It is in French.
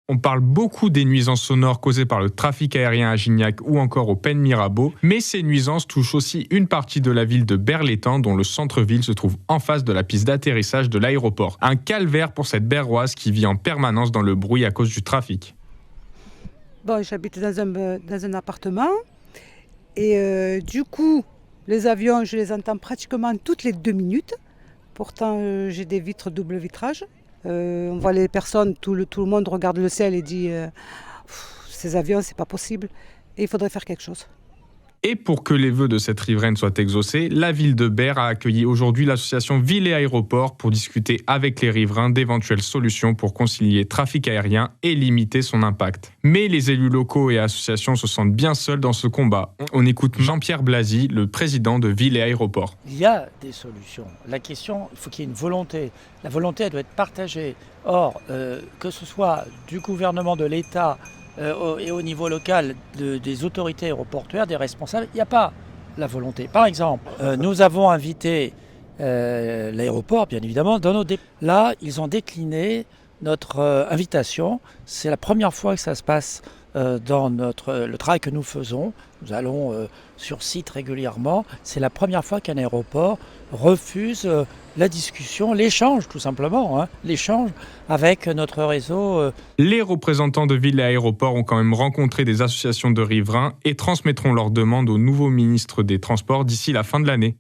On parle beaucoup des nuisances sonores causées par le trafic aérien à Gignac ou encore au Pen Mirabeau, mais ces nuisances touchent aussi une partie de la ville de Berlétan, dont le centre-ville se trouve en face de la piste d'atterrissage de l'aéroport. Un calvaire pour cette Berroise qui vit en permanence dans le bruit à cause du trafic. Bon, j'habite dans un appartement et du coup, les avions, je les entends pratiquement toutes les 2 minutes. Pourtant, j'ai des vitres double vitrage. On voit les personnes, tout le monde regarde le ciel et dit ces avions, c'est pas possible. Et il faudrait faire quelque chose. Et pour que les vœux de cette riveraine soient exaucés, la ville de Berre a accueilli aujourd'hui l'association Ville et Aéroport pour discuter avec les riverains d'éventuelles solutions pour concilier trafic aérien et limiter son impact. Mais les élus locaux et associations se sentent bien seuls dans ce combat. On écoute Jean-Pierre Blasi, le président de Ville et Aéroport. Il y a des solutions. La question, il faut qu'il y ait une volonté. La volonté, elle doit être partagée. Or, que ce soit du gouvernement, de l'État, et au niveau local des autorités aéroportuaires, des responsables, il n'y a pas la volonté. Par exemple, nous avons invité l'aéroport, bien évidemment, dans nos là, ils ont décliné notre invitation. C'est la première fois que ça se passe dans le travail que nous faisons. Nous allons sur site régulièrement. C'est la première fois qu'un aéroport refuse la discussion, l'échange tout simplement, l'échange avec notre réseau. Les représentants de Ville et Aéroport ont quand même rencontré des associations de riverains et transmettront leurs demandes au nouveau ministre des Transports d'ici la fin de l'année.